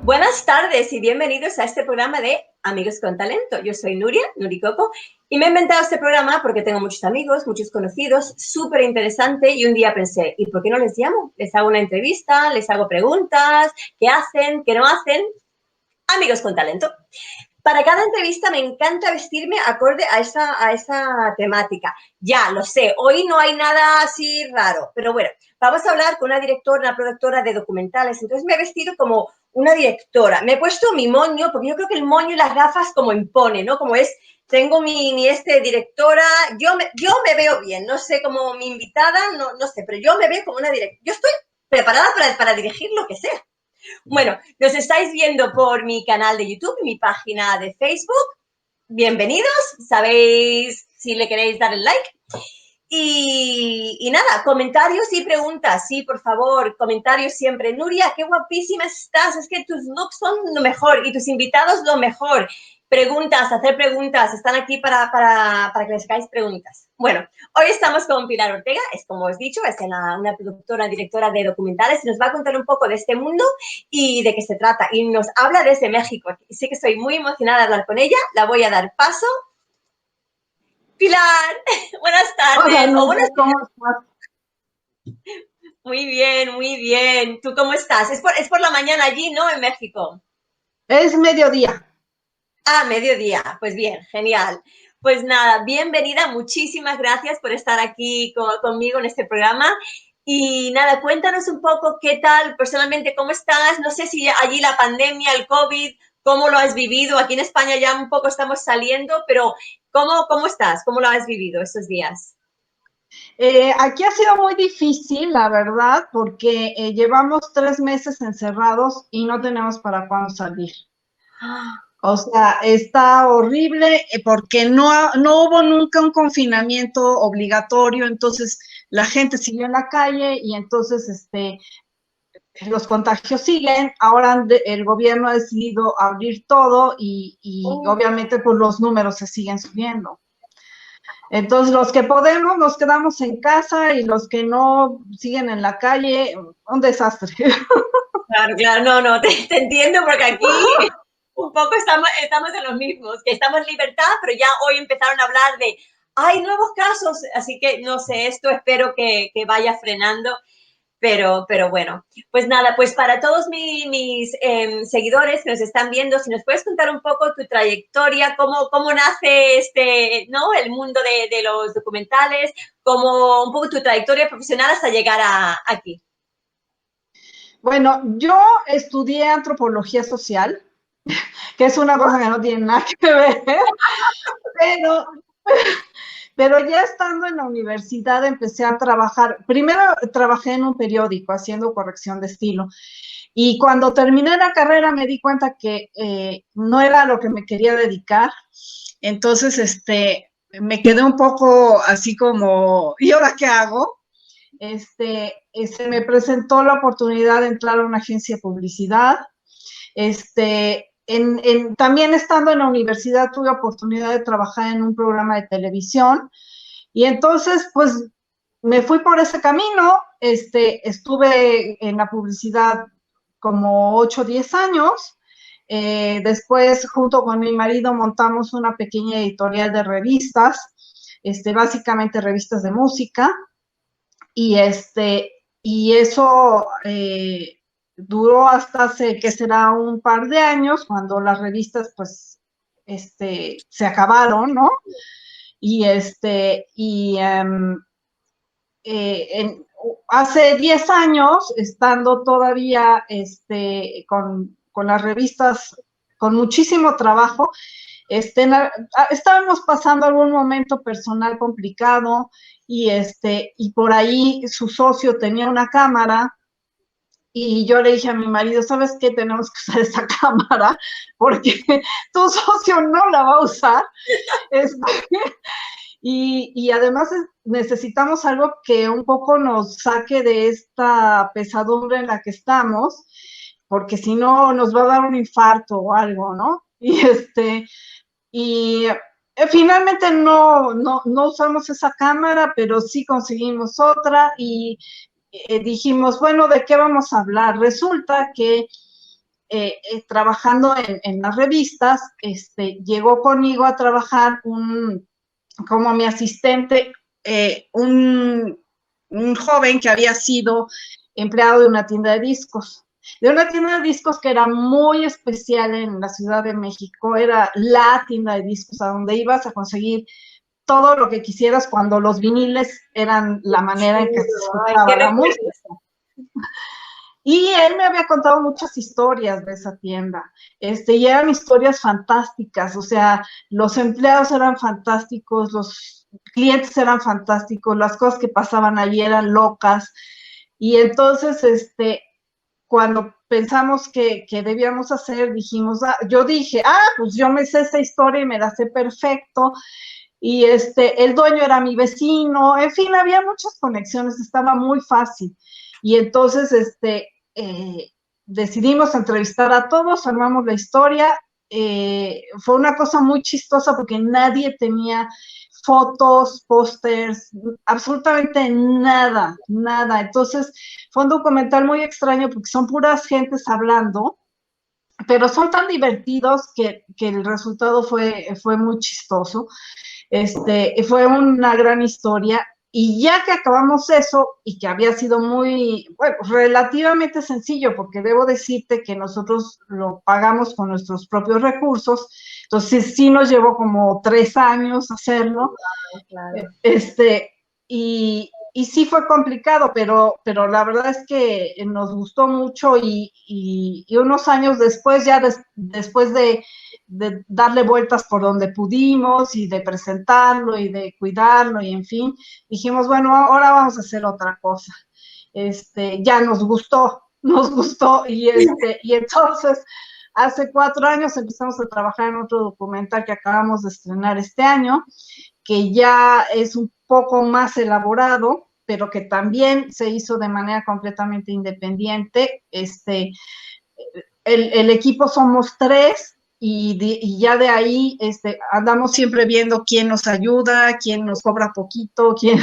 Buenas tardes y bienvenidos a este programa de Amigos con Talento. Yo soy Nuria, Nuricoco, y me he inventado este programa porque tengo muchos amigos, muchos conocidos, súper interesante, y un día pensé, ¿y por qué no les llamo? Les hago una entrevista, les hago preguntas, ¿qué hacen, qué no hacen? Amigos con Talento. Para cada entrevista me encanta vestirme acorde a esa temática. Ya, lo sé, hoy no hay nada así raro, pero bueno, vamos a hablar con una directora, una productora de documentales, entonces me he vestido como una directora. Me he puesto mi moño, porque yo creo que el moño y las gafas como impone, ¿no? Como es, tengo mi directora, yo me veo bien, no sé, como mi invitada, no sé, pero yo me veo como una directora. Yo estoy preparada para dirigir lo que sea. Bueno, nos estáis viendo por mi canal de YouTube y mi página de Facebook. Bienvenidos, sabéis si le queréis dar el like. Y nada, comentarios y preguntas, sí, por favor, comentarios siempre. Nuria, qué guapísima estás, es que tus looks son lo mejor y tus invitados lo mejor. Preguntas, hacer preguntas, están aquí para que les hagáis preguntas. Bueno, hoy estamos con Pilar Ortega, es como os he dicho, es una productora, directora de documentales, y nos va a contar un poco de este mundo y de qué se trata. Y nos habla desde México. Y sí que estoy muy emocionada de hablar con ella, la voy a dar paso. Pilar, buenas Hola, tardes, o Nuria, buenas. ¿cómo estás? Muy bien, muy bien. ¿Tú cómo estás? Es por la mañana allí, ¿no? En México. Es mediodía. Ah, mediodía. Pues bien, genial. Pues nada, bienvenida. Muchísimas gracias por estar aquí conmigo en este programa. Y nada, cuéntanos un poco qué tal, personalmente, cómo estás. No sé si allí la pandemia, el COVID, cómo lo has vivido. Aquí en España ya un poco estamos saliendo, pero ¿cómo estás? ¿Cómo lo has vivido estos días? Aquí ha sido muy difícil, la verdad, porque llevamos 3 meses encerrados y no tenemos para cuándo salir. O sea, está horrible porque no hubo nunca un confinamiento obligatorio, entonces la gente siguió en la calle y entonces los contagios siguen. Ahora el gobierno ha decidido abrir todo y Oh. obviamente pues los números se siguen subiendo. Entonces, los que podemos nos quedamos en casa y los que no siguen en la calle, un desastre. Claro, claro, no, te entiendo porque aquí un poco estamos en los mismos, que estamos en libertad, pero ya hoy empezaron a hablar de, hay nuevos casos, así que no sé, esto espero que vaya frenando, pero bueno. Pues nada, pues para todos mis seguidores que nos están viendo, si nos puedes contar un poco tu trayectoria, cómo nace ¿no? El mundo de los documentales, un poco tu trayectoria profesional hasta llegar aquí. Bueno, yo estudié antropología social, que es una cosa que no tiene nada que ver, pero, pero ya estando en la universidad empecé a trabajar. Primero trabajé en un periódico haciendo corrección de estilo. Y cuando terminé la carrera me di cuenta que no era lo que me quería dedicar. Entonces, me quedé un poco así como, ¿y ahora qué hago? Se me presentó la oportunidad de entrar a una agencia de publicidad. También estando en la universidad tuve oportunidad de trabajar en un programa de televisión y entonces pues me fui por ese camino. Estuve en la publicidad como 8 o 10 años. Después, junto con mi marido, montamos una pequeña editorial de revistas, básicamente revistas de música. Y eso duró hasta hace, que será un par de años, cuando las revistas, pues, se acabaron, ¿no? Y hace 10 años, estando todavía con las revistas, con muchísimo trabajo, estábamos pasando algún momento personal complicado y por ahí su socio tenía una cámara y yo le dije a mi marido, ¿sabes qué? Tenemos que usar esa cámara porque tu socio no la va a usar. Este, y además necesitamos algo que un poco nos saque de esta pesadumbre en la que estamos, porque si no nos va a dar un infarto o algo, ¿no? Y finalmente no usamos esa cámara, pero sí conseguimos otra y dijimos, bueno, ¿de qué vamos a hablar? Resulta que trabajando en las revistas, llegó conmigo a trabajar como mi asistente, un joven que había sido empleado de una tienda de discos. De una tienda de discos que era muy especial en la Ciudad de México, era la tienda de discos a donde ibas a conseguir todo lo que quisieras cuando los viniles eran la manera en que se escuchaba la música. Y él me había contado muchas historias de esa tienda, y eran historias fantásticas, o sea, los empleados eran fantásticos, los clientes eran fantásticos, las cosas que pasaban allí eran locas, y entonces, cuando pensamos que debíamos hacer, yo dije, pues yo me sé esta historia y me la sé perfecto, y el dueño era mi vecino, en fin, había muchas conexiones, estaba muy fácil. Y entonces, decidimos entrevistar a todos, armamos la historia. Fue una cosa muy chistosa porque nadie tenía fotos, pósters, absolutamente nada, nada. Entonces, fue un documental muy extraño porque son puras gentes hablando, pero son tan divertidos que el resultado fue muy chistoso. Fue una gran historia. Y ya que acabamos eso, y que había sido muy, bueno, relativamente sencillo, porque debo decirte que nosotros lo pagamos con nuestros propios recursos, entonces sí nos llevó como 3 años hacerlo. Claro. Y sí fue complicado, pero la verdad es que nos gustó mucho y unos años después, ya después de darle vueltas por donde pudimos y de presentarlo y de cuidarlo y en fin, dijimos, bueno, ahora vamos a hacer otra cosa. Ya nos gustó y entonces hace 4 años empezamos a trabajar en otro documental que acabamos de estrenar este año, que ya es un poco más elaborado, pero que también se hizo de manera completamente independiente. El equipo somos 3 y ya de ahí andamos siempre viendo quién nos ayuda, quién nos cobra poquito, quién,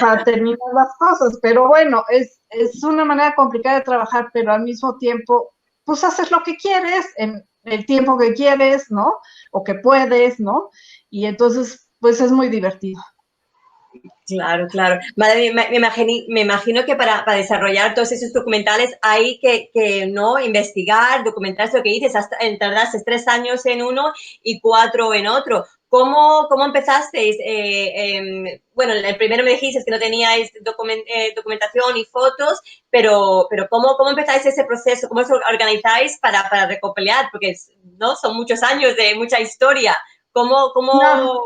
para terminar las cosas. Pero bueno, es una manera complicada de trabajar, pero al mismo tiempo, pues haces lo que quieres en el tiempo que quieres, ¿no? O que puedes, ¿no? Y entonces, pues es muy divertido. Claro, claro. Madre mía, me imagino que para desarrollar todos esos documentales hay que no investigar, documentar lo que dices, hasta tardaste 3 años en uno y 4 en otro. ¿Cómo empezasteis? Bueno, el primero me dijiste que no teníais documentación y fotos, pero ¿cómo empezáis ese proceso? ¿Cómo os organizáis para recopilar? Porque ¿no? Son muchos años de mucha historia. ¿Cómo No,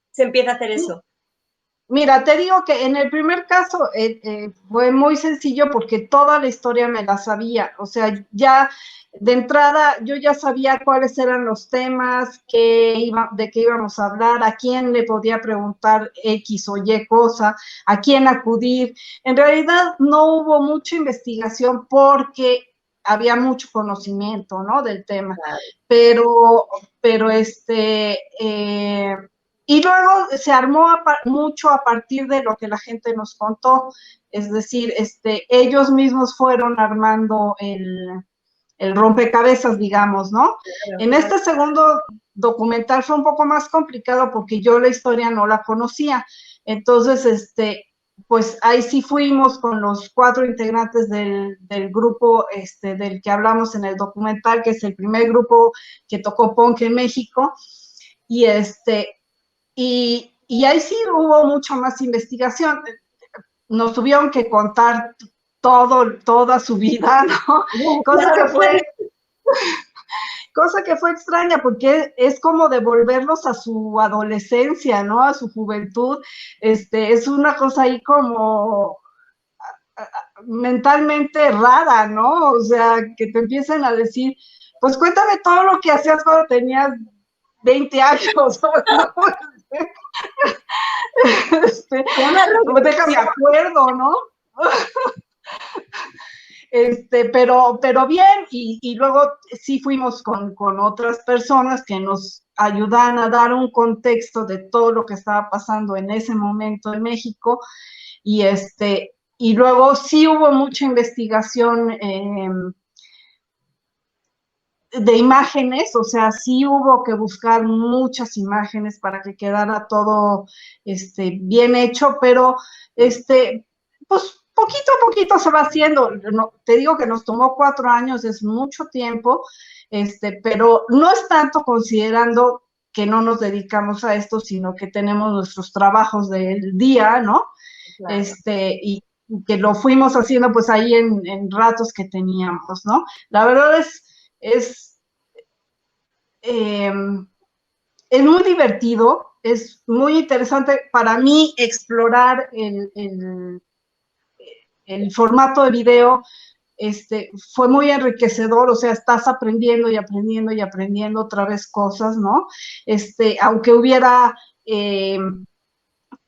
se empieza a hacer eso? mira, te digo que en el primer caso fue muy sencillo porque toda la historia me la sabía, o sea, ya de entrada yo ya sabía cuáles eran los temas, de qué íbamos a hablar, a quién le podía preguntar X o Y cosa, a quién acudir. En realidad no hubo mucha investigación porque había mucho conocimiento, ¿no? Del tema, pero y luego se armó mucho a partir de lo que la gente nos contó, es decir, ellos mismos fueron armando el rompecabezas, digamos, ¿no? En este segundo documental fue un poco más complicado porque yo la historia no la conocía, entonces, pues ahí sí fuimos con los 4 integrantes del grupo del que hablamos en el documental, que es el primer grupo que tocó punk en México, y y ahí sí hubo mucha más investigación. Nos tuvieron que contar toda su vida, ¿no? Cosa que fue extraña porque es como devolverlos a su adolescencia, ¿no? A su juventud. Es una cosa ahí como mentalmente rara, ¿no? O sea, que te empiecen a decir, pues cuéntame todo lo que hacías cuando tenías 20 años, ¿no? Déjame acuerdo, ¿no? Pero bien, y luego sí fuimos con otras personas que nos ayudan a dar un contexto de todo lo que estaba pasando en ese momento en México, y luego sí hubo mucha investigación, de imágenes, o sea, sí hubo que buscar muchas imágenes para que quedara todo bien hecho, pero pues poquito a poquito se va haciendo. No, te digo que nos tomó 4 años, es mucho tiempo, pero no es tanto considerando que no nos dedicamos a esto, sino que tenemos nuestros trabajos del día, ¿no? Claro. Y que lo fuimos haciendo pues ahí en ratos que teníamos, ¿no? La verdad es, eh, es muy divertido, es muy interesante para mí explorar el formato de video. Fue muy enriquecedor, o sea, estás aprendiendo y aprendiendo y aprendiendo otra vez cosas, ¿no? Aunque hubiera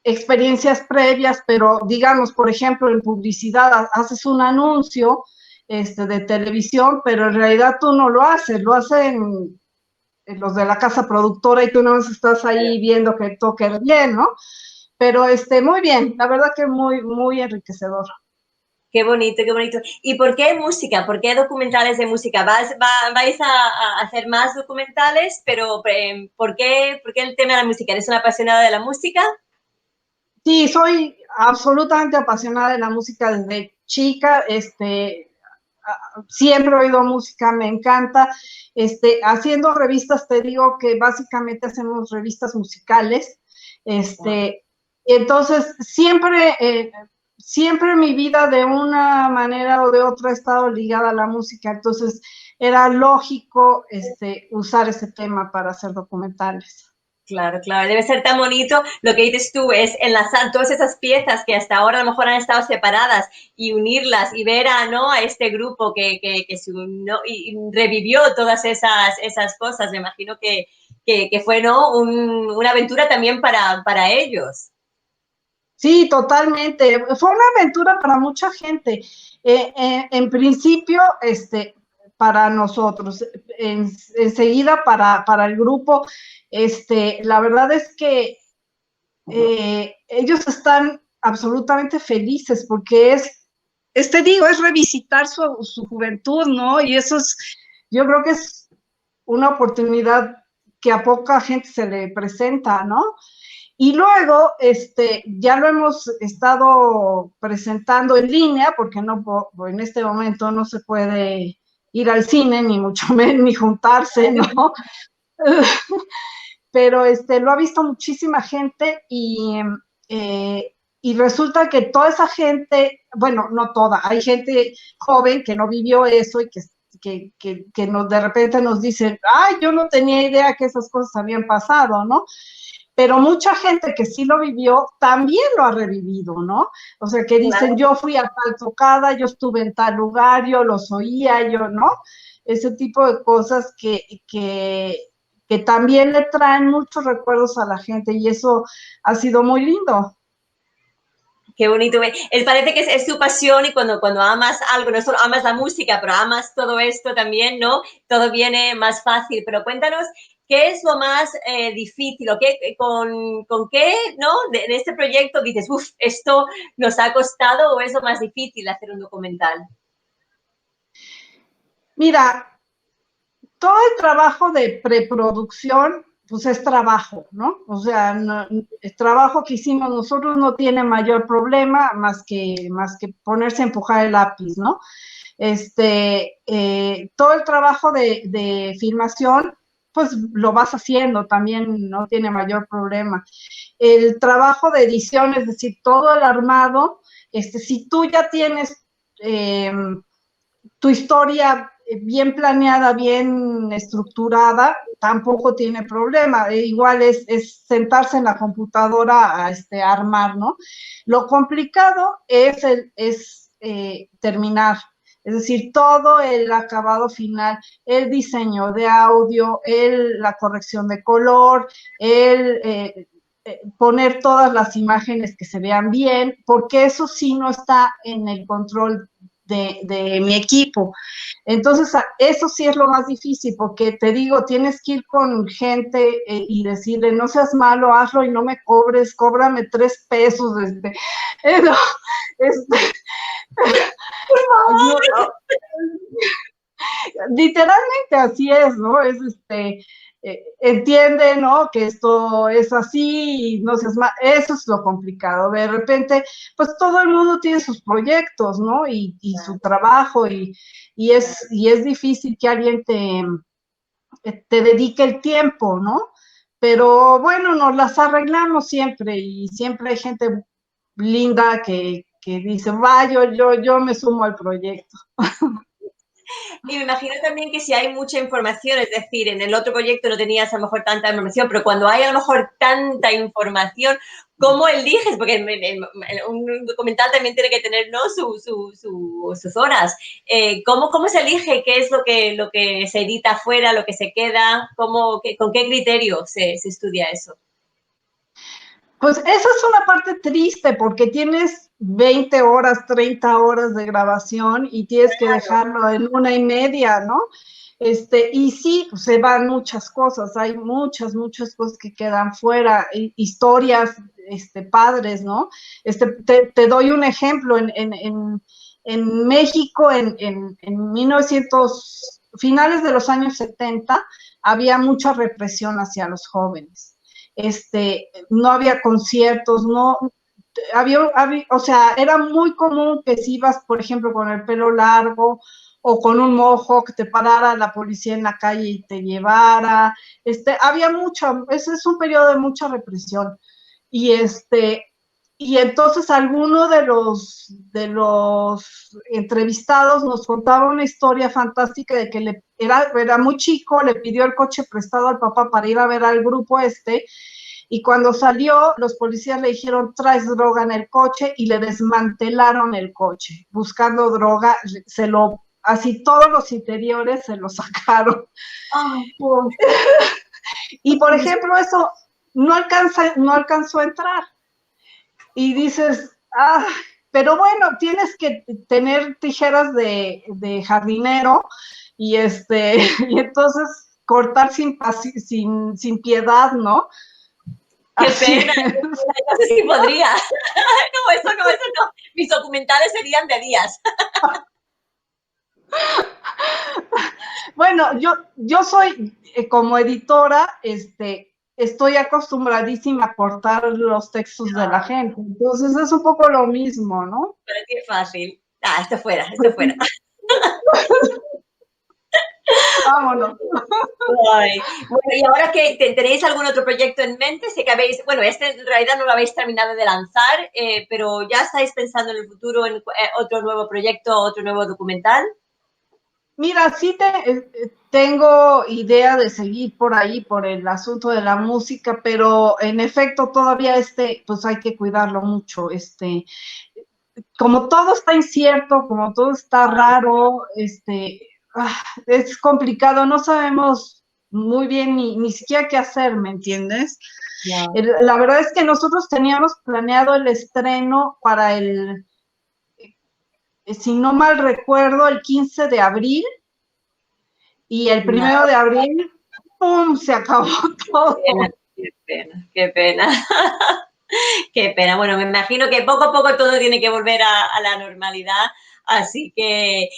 experiencias previas, pero digamos, por ejemplo, en publicidad haces un anuncio de televisión, pero en realidad tú no lo haces, lo hacen los de la casa productora y tú no estás ahí viendo que toque bien, ¿no? Pero muy bien, la verdad que muy, muy enriquecedor. Qué bonito, qué bonito. ¿Y por qué música? ¿Por qué documentales de música? ¿Vais a hacer más documentales? Pero ¿por qué el tema de la música? ¿Eres una apasionada de la música? Sí, soy absolutamente apasionada de la música desde chica, siempre he oído música, me encanta. Haciendo revistas, te digo que básicamente hacemos revistas musicales. Wow. Entonces, siempre mi vida de una manera o de otra ha estado ligada a la música. Entonces, era lógico usar ese tema para hacer documentales. Claro, claro, debe ser tan bonito lo que dices tú, es enlazar todas esas piezas que hasta ahora a lo mejor han estado separadas y unirlas y ver a este grupo que se unió y revivió todas esas cosas. Me imagino que fue, ¿no? Una aventura también para ellos. Sí, totalmente. Fue una aventura para mucha gente. En principio, para nosotros, enseguida para el grupo, la verdad es que ellos están absolutamente felices porque es revisitar su juventud, ¿no? Y eso yo creo que es una oportunidad que a poca gente se le presenta, ¿no? Y luego, ya lo hemos estado presentando en línea, porque no, en este momento no se puede ir al cine, ni mucho menos, ni juntarse, ¿no? Pero lo ha visto muchísima gente y resulta que toda esa gente, bueno, no toda, hay gente joven que no vivió eso y que de repente nos dicen, ay, yo no tenía idea que esas cosas habían pasado, ¿no? Pero mucha gente que sí lo vivió también lo ha revivido, ¿no? O sea, que dicen, yo fui a tal tocada, yo estuve en tal lugar, yo los oía, yo, ¿no? Ese tipo de cosas que también le traen muchos recuerdos a la gente y eso ha sido muy lindo. Qué bonito. Parece que es tu pasión y cuando amas algo, no solo amas la música, pero amas todo esto también, ¿no? Todo viene más fácil. Pero cuéntanos, ¿qué es lo más difícil? ¿O con qué, ¿no? En este proyecto dices, uff, esto nos ha costado o es lo más difícil hacer un documental? Mira, todo el trabajo de preproducción, pues es trabajo, ¿no? O sea, el trabajo que hicimos nosotros no tiene mayor problema más que ponerse a empujar el lápiz, ¿no? Todo el trabajo de filmación, pues lo vas haciendo, también no tiene mayor problema. El trabajo de edición, es decir, todo el armado, si tú ya tienes tu historia bien planeada, bien estructurada, tampoco tiene problema. Igual es sentarse en la computadora a armar, ¿no? Lo complicado es terminar. Es decir, todo el acabado final, el diseño de audio, la corrección de color, poner todas las imágenes que se vean bien, porque eso sí no está en el control de mi equipo. Entonces, eso sí es lo más difícil, porque te digo, tienes que ir con gente y decirle, no seas malo, hazlo y no me cobres, cóbrame 3 pesos. No, Por favor. Literalmente así es, ¿no? Es entiende, ¿no? Que esto es así y no seas más, eso es lo complicado. De repente, pues todo el mundo tiene sus proyectos, ¿no? Y su trabajo y es difícil que alguien te dedique el tiempo, ¿no? Pero bueno, nos las arreglamos siempre y siempre hay gente linda que dice, va, yo me sumo al proyecto. Y me imagino también que si hay mucha información, es decir, en el otro proyecto no tenías a lo mejor tanta información, pero cuando hay a lo mejor tanta información, ¿cómo eliges? Porque un documental también tiene que tener, ¿no?, sus horas. ¿Cómo se elige qué es lo que se edita afuera, lo que se queda? ¿Con qué criterio se estudia eso? Pues esa es una parte triste porque tienes 20 horas, 30 horas de grabación y tienes que dejarlo en 1 y media, ¿no? Y sí, se van muchas cosas, hay muchas cosas que quedan fuera, historias, padres, ¿no? Te doy un ejemplo, en México, en 1900, finales de los años 70, había mucha represión hacia los jóvenes. No había conciertos, no, o sea, era muy común que si ibas, por ejemplo, con el pelo largo o con un mojo, que te parara la policía en la calle y te llevara, había mucho, ese es un periodo de mucha represión, y y entonces alguno de los entrevistados nos contaba una historia fantástica de que era muy chico, le pidió el coche prestado al papá para ir a ver al grupo y cuando salió, los policías le dijeron, traes droga en el coche, y le desmantelaron el coche. Buscando droga, así todos los interiores se lo sacaron. Oh, Y por ejemplo, eso no alcanzó a entrar. Y dices, pero bueno, tienes que tener tijeras de jardinero y y entonces cortar sin piedad, ¿no? qué Así pena, es. no sé si podría. No, eso no. Mis documentales serían de días. Bueno, yo soy como editora, estoy acostumbradísima a cortar los textos de la gente, entonces es un poco lo mismo, ¿no? Para ti es fácil. Esto fuera, esto fuera. Vámonos. Ay, bueno, y ahora que tenéis algún otro proyecto en mente, sé que habéis, bueno, en realidad no lo habéis terminado de lanzar, pero ya estáis pensando en el futuro en otro nuevo proyecto, otro nuevo documental. Mira, sí tengo idea de seguir por ahí, por el asunto de la música, pero en efecto todavía pues hay que cuidarlo mucho, como todo está incierto, como todo está raro, es complicado, no sabemos muy bien ni siquiera qué hacer, ¿me entiendes? Yeah. La verdad es que nosotros teníamos planeado el estreno para si no mal recuerdo, el 15 de abril, y el No, 1 de abril, ¡pum!, se acabó qué todo. pena, qué pena, qué pena. Qué pena. Bueno, me imagino que poco a poco todo tiene que volver a la normalidad. Así que,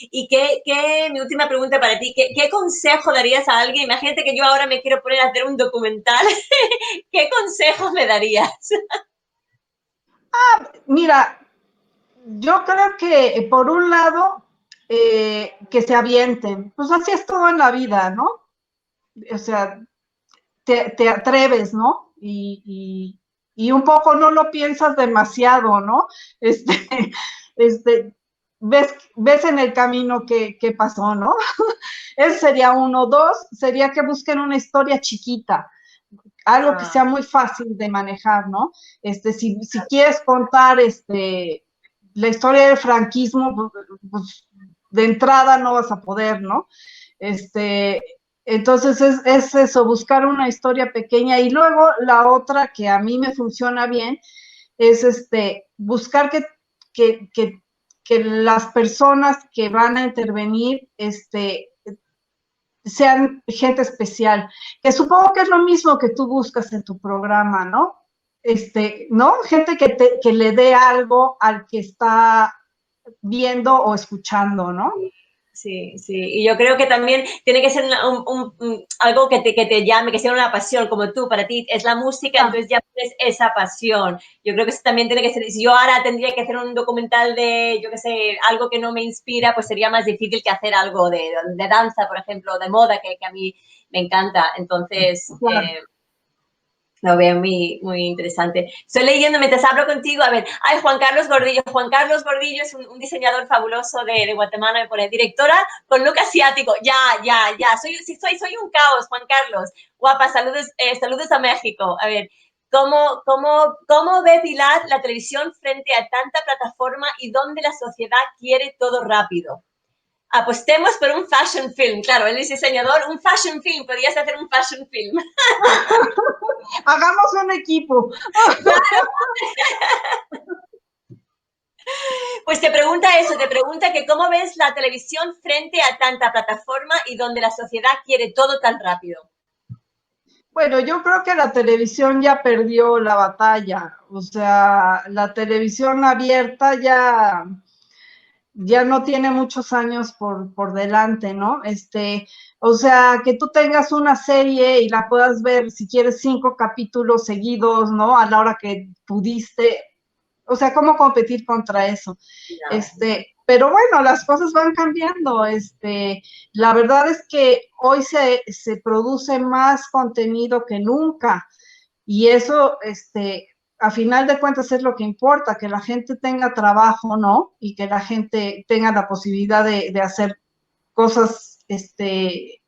mi última pregunta para ti, ¿qué consejo darías a alguien? Imagínate que yo ahora me quiero poner a hacer un documental. ¿Qué consejos me darías? Mira, yo creo que por un lado, que se avienten, pues así es todo en la vida, ¿no? O sea, te atreves, ¿no? Y un poco no lo piensas demasiado, ¿no? Este, este, ves en el camino qué pasó, ¿no? Ese sería uno. Dos, sería que busquen una historia chiquita, algo que sea muy fácil de manejar, ¿no? Si quieres contar la historia del franquismo, pues de entrada no vas a poder, ¿no? Entonces es eso, buscar una historia pequeña. Y luego la otra que a mí me funciona bien es buscar que, que, que las personas que van a intervenir sean gente especial, que supongo que es lo mismo que tú buscas en tu programa, ¿no? ¿No? Gente que le dé algo al que está viendo o escuchando, ¿no? Sí, sí. Y yo creo que también tiene que ser algo que te llame, que sea una pasión, como tú, para ti es la música, entonces ya tienes esa pasión. Yo creo que eso también tiene que ser, si yo ahora tendría que hacer un documental de, yo qué sé, algo que no me inspira, pues sería más difícil que hacer algo de danza, por ejemplo, de moda, que a mí me encanta. Entonces, Claro. lo veo muy, muy interesante. Estoy leyendo mientras hablo contigo, a ver, ay, Juan Carlos Gordillo. Juan Carlos Gordillo es un diseñador fabuloso de Guatemala, me pone directora con look asiático. Ya, ya, ya, soy un caos, Juan Carlos. Guapa, saludos a México. A ver, ¿cómo ve Pilar la televisión frente a tanta plataforma y donde la sociedad quiere todo rápido? Apostemos por un fashion film. Claro, él es diseñador, un fashion film. Podrías hacer un fashion film. Hagamos un equipo. Claro. Pues te pregunta eso, te pregunta que cómo ves la televisión frente a tanta plataforma y donde la sociedad quiere todo tan rápido. Bueno, yo creo que la televisión ya perdió la batalla. O sea, la televisión abierta ya no tiene muchos años por delante, ¿no? O sea, que tú tengas una serie y la puedas ver, si quieres, 5 capítulos seguidos, ¿no? A la hora que pudiste. O sea, ¿cómo competir contra eso? No. Pero bueno, las cosas van cambiando. La verdad es que hoy se produce más contenido que nunca. Y eso, a final de cuentas es lo que importa, que la gente tenga trabajo, ¿no? Y que la gente tenga la posibilidad de hacer cosas, que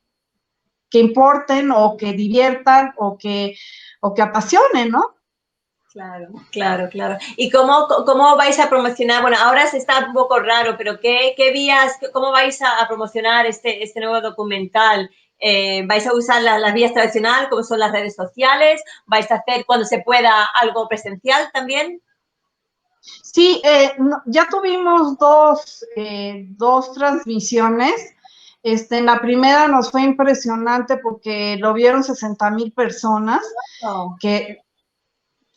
importen o que diviertan o que apasionen, ¿no? Claro, claro, claro. ¿Y cómo vais a promocionar? Bueno, ahora se está un poco raro, pero ¿qué vías, cómo vais a promocionar este nuevo documental? ¿Vais a usar las vías tradicionales, como son las redes sociales? ¿Vais a hacer, cuando se pueda, algo presencial también? Sí, ya tuvimos dos transmisiones. En la primera nos fue impresionante porque lo vieron 60,000 personas, Oh. que,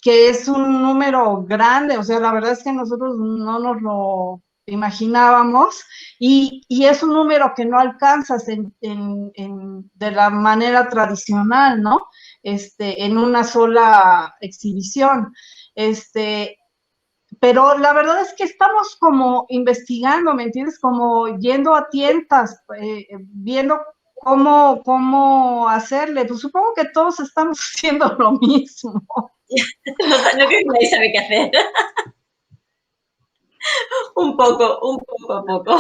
que es un número grande. O sea, la verdad es que nosotros no nos lo imaginábamos, y es un número que no alcanzas de la manera tradicional, ¿no? En una sola exhibición. Pero la verdad es que estamos como investigando, ¿me entiendes? Como yendo a tientas, viendo cómo hacerle. Pues supongo que todos estamos haciendo lo mismo. No creo que nadie sabe qué hacer. Un poco a poco.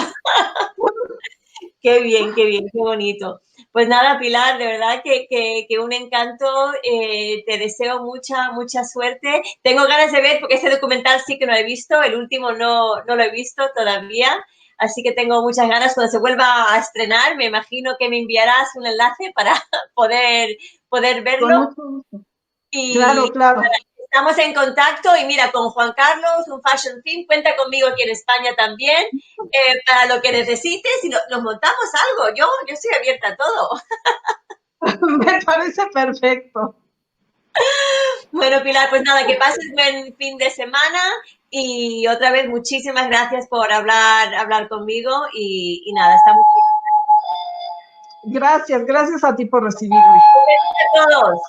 Qué bien, qué bonito. Pues nada, Pilar, de verdad que un encanto. Te deseo mucha suerte. Tengo ganas de ver, porque ese documental sí que no he visto, el último no lo he visto todavía, así que tengo muchas ganas. Cuando se vuelva a estrenar, me imagino que me enviarás un enlace para poder Con verlo. mucho gusto. Y Claro, claro. estamos en contacto. Y mira, con Juan Carlos, un Fashion Film, cuenta conmigo aquí en España también, para lo que necesites, y nos montamos algo. Yo estoy abierta a todo. Me parece perfecto. Bueno, Pilar, pues nada, que pases buen fin de semana, y otra vez muchísimas gracias por hablar conmigo, y nada, estamos Gracias a ti por recibirme. a todos.